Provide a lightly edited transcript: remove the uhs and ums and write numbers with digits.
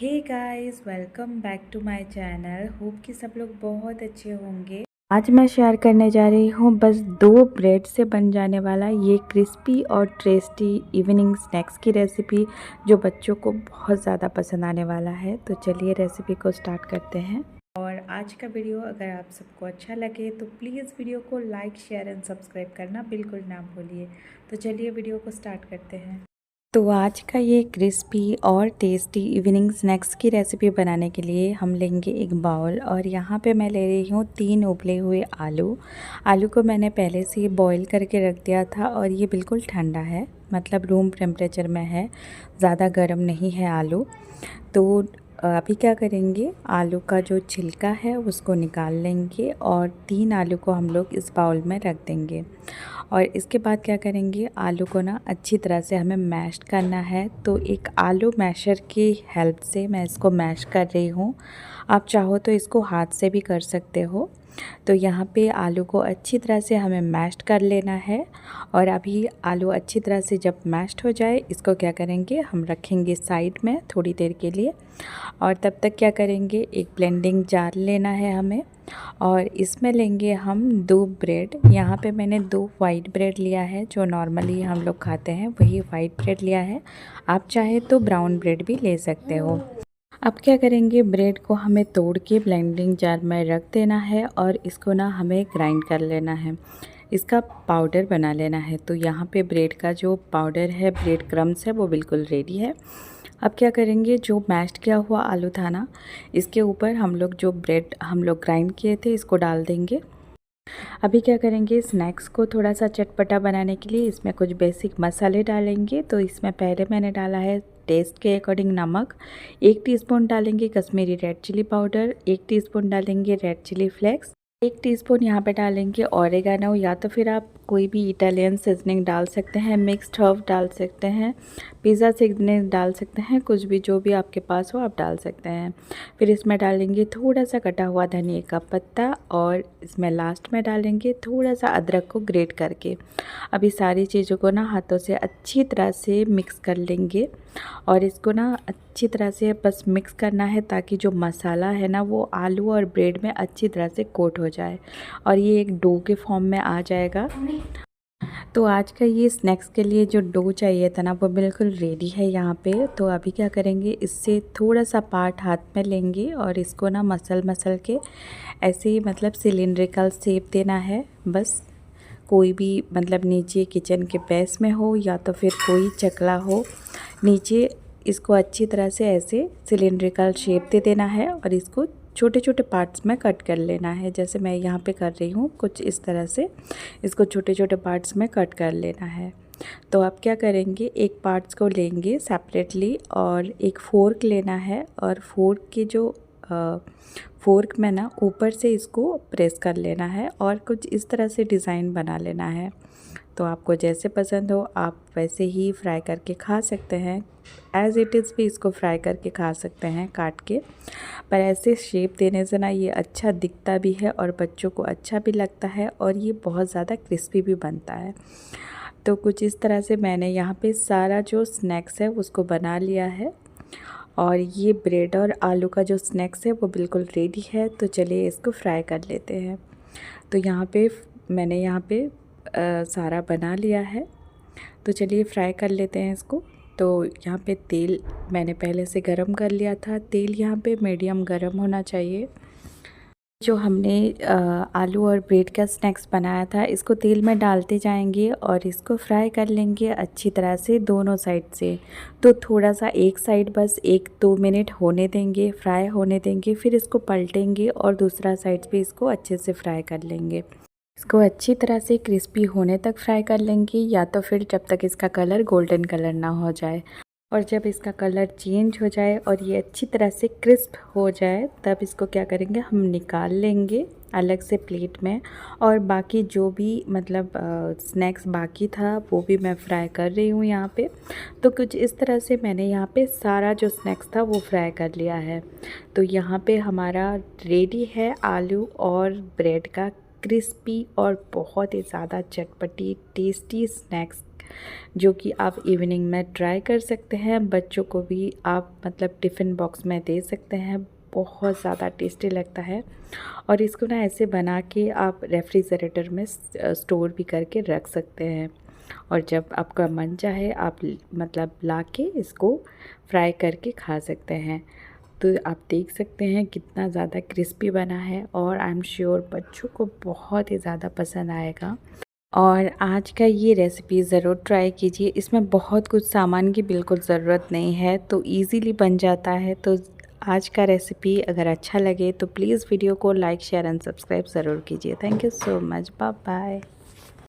Hey guys, welcome back to my channel. Hope कि सब लोग बहुत अच्छे होंगे। आज मैं शेयर करने जा रही हूँ बस 2 ब्रेड से बन जाने वाला ये क्रिस्पी और टेस्टी इवनिंग स्नैक्स की रेसिपी, जो बच्चों को बहुत ज़्यादा पसंद आने वाला है। तो चलिए रेसिपी को स्टार्ट करते हैं। और आज का वीडियो अगर आप सबको अच्छा लगे तो प्लीज़ वीडियो को लाइक, शेयर एंड सब्सक्राइब करना बिल्कुल ना भूलिए। तो चलिए वीडियो को स्टार्ट करते हैं। तो आज का ये क्रिस्पी और टेस्टी इवनिंग स्नैक्स की रेसिपी बनाने के लिए हम लेंगे एक बाउल, और यहाँ पे मैं ले रही हूँ 3 उबले हुए आलू को मैंने पहले से ही बॉईल करके रख दिया था, और ये बिल्कुल ठंडा है, मतलब रूम टेम्परेचर में है, ज़्यादा गर्म नहीं है आलू। तो अभी क्या करेंगे, आलू का जो छिलका है उसको निकाल लेंगे और 3 आलू को हम लोग इस बाउल में रख देंगे। और इसके बाद क्या करेंगे, आलू को ना अच्छी तरह से हमें मैश करना है। तो एक आलू मैशर की हेल्प से मैं इसको मैश कर रही हूँ। आप चाहो तो इसको हाथ से भी कर सकते हो। तो यहाँ पे आलू को अच्छी तरह से हमें मैश्ड कर लेना है। और अभी आलू अच्छी तरह से जब मैश्ड हो जाए, इसको क्या करेंगे, हम रखेंगे साइड में थोड़ी देर के लिए। और तब तक क्या करेंगे, एक ब्लेंडिंग जार लेना है हमें, और इसमें लेंगे हम 2 ब्रेड। यहाँ पे मैंने 2 वाइट ब्रेड लिया है, जो नॉर्मली हम लोग खाते हैं वही वाइट ब्रेड लिया है। आप चाहे तो ब्राउन ब्रेड भी ले सकते हो। अब क्या करेंगे, ब्रेड को हमें तोड़ के ब्लेंडिंग जार में रख देना है, और इसको ना हमें ग्राइंड कर लेना है, इसका पाउडर बना लेना है। तो यहाँ पे ब्रेड का जो पाउडर है, ब्रेड क्रम्स है, वो बिल्कुल रेडी है। अब क्या करेंगे, जो मैश्ड किया हुआ आलू था ना, इसके ऊपर हम लोग जो ब्रेड हम लोग ग्राइंड किए थे इसको डाल देंगे। अभी क्या करेंगे, स्नैक्स को थोड़ा सा चटपटा बनाने के लिए इसमें कुछ बेसिक मसाले डालेंगे। तो इसमें पहले मैंने डाला है टेस्ट के अकॉर्डिंग नमक, 1 टीस्पून डालेंगे Kashmiri red chilli powder, 1 teaspoon डालेंगे रेड चिली फ्लेक्स, 1 टीस्पून यहाँ पे डालेंगे ऑरिगेनो, या तो फिर आप कोई भी इटालियन सीजनिंग डाल सकते हैं, मिक्स्ड हर्ब डाल सकते हैं, पिज़्ज़ा सीजनिंग डाल सकते हैं, कुछ भी जो भी आपके पास हो आप डाल सकते हैं। फिर इसमें डालेंगे थोड़ा सा कटा हुआ धनिया का पत्ता, और इसमें लास्ट में डालेंगे थोड़ा सा अदरक को ग्रेट करके। अभी सारी चीज़ों को ना हाथों से अच्छी तरह से मिक्स कर लेंगे, और इसको ना अच्छी तरह से बस मिक्स करना है, ताकि जो मसाला है ना वो आलू और ब्रेड में अच्छी तरह से कोट हो जाए, और ये एक डो के फॉर्म में आ जाएगा। तो आज का ये स्नैक्स के लिए जो डो चाहिए था ना, वो बिल्कुल रेडी है यहाँ पे। तो अभी क्या करेंगे, इससे थोड़ा सा पार्ट हाथ में लेंगे, और इसको ना मसल के ऐसे ही, मतलब सिलिंड्रिकल शेप देना है बस। कोई भी, मतलब नीचे किचन के बेस में हो या तो फिर कोई चकला हो, नीचे इसको अच्छी तरह से ऐसे सिलिंड्रिकल शेप दे देना है, और इसको छोटे छोटे पार्ट्स में कट कर लेना है। जैसे मैं यहाँ पे कर रही हूँ, कुछ इस तरह से इसको छोटे छोटे पार्ट्स में कट कर लेना है। तो आप क्या करेंगे, एक पार्ट्स को लेंगे सेपरेटली, और एक फोर्क लेना है, और फोर्क की जो फोर्क में ना ऊपर से इसको प्रेस कर लेना है, और कुछ इस तरह से डिज़ाइन बना लेना है। तो आपको जैसे पसंद हो आप वैसे ही फ्राई करके खा सकते हैं, एज़ इट इज़ भी इसको फ्राई करके खा सकते हैं काट के। पर ऐसे शेप देने से ना ये अच्छा दिखता भी है, और बच्चों को अच्छा भी लगता है, और ये बहुत ज़्यादा क्रिस्पी भी बनता है। तो कुछ इस तरह से मैंने यहाँ पे सारा जो स्नैक्स है उसको बना लिया है, और ये ब्रेड और आलू का जो स्नैक्स है वो बिल्कुल रेडी है। तो चलिए इसको फ्राई कर लेते हैं। तो यहाँ पे मैंने यहाँ पे सारा बना लिया है, तो चलिए फ्राई कर लेते हैं इसको। तो यहाँ पे तेल मैंने पहले से गरम कर लिया था, तेल यहाँ पे मीडियम गरम होना चाहिए। जो हमने आलू और ब्रेड का स्नैक्स बनाया था, इसको तेल में डालते जाएंगे, और इसको फ्राई कर लेंगे अच्छी तरह से दोनों साइड से। तो थोड़ा सा एक साइड बस 1-2 मिनट होने देंगे, फ्राई होने देंगे, फिर इसको पलटेंगे, और दूसरा साइड भी इसको अच्छे से फ्राई कर लेंगे। इसको अच्छी तरह से क्रिस्पी होने तक फ्राई कर लेंगे, या तो फिर जब तक इसका कलर गोल्डन कलर ना हो जाए। और जब इसका कलर चेंज हो जाए और ये अच्छी तरह से क्रिस्प हो जाए, तब इसको क्या करेंगे, हम निकाल लेंगे अलग से प्लेट में। और बाकी जो भी, मतलब स्नैक्स बाकी था वो भी मैं फ्राई कर रही हूँ यहाँ पे। तो कुछ इस तरह से मैंने यहाँ पे सारा जो स्नैक्स था वो फ्राई कर लिया है। तो यहाँ पे हमारा रेडी है आलू और ब्रेड का क्रिस्पी और बहुत ही ज़्यादा चटपटी टेस्टी स्नैक्स जो कि आप इवनिंग में ट्राई कर सकते हैं। बच्चों को भी आप मतलब टिफ़िन बॉक्स में दे सकते हैं, बहुत ज़्यादा टेस्टी लगता है। और इसको ना ऐसे बना के आप रेफ्रिजरेटर में स्टोर भी करके रख सकते हैं, और जब आपका मन चाहे आप मतलब ला के इसको फ्राई करके खा सकते हैं। तो आप देख सकते हैं कितना ज़्यादा क्रिस्पी बना है, और आई एम श्योर बच्चों को बहुत ही ज़्यादा पसंद आएगा। और आज का ये रेसिपी ज़रूर ट्राई कीजिए। इसमें बहुत कुछ सामान की बिल्कुल ज़रूरत नहीं है, तो इजीली बन जाता है। तो आज का रेसिपी अगर अच्छा लगे तो प्लीज़ वीडियो को लाइक शेयर एंड सब्सक्राइब ज़रूर कीजिए। Thank you so much, bye bye.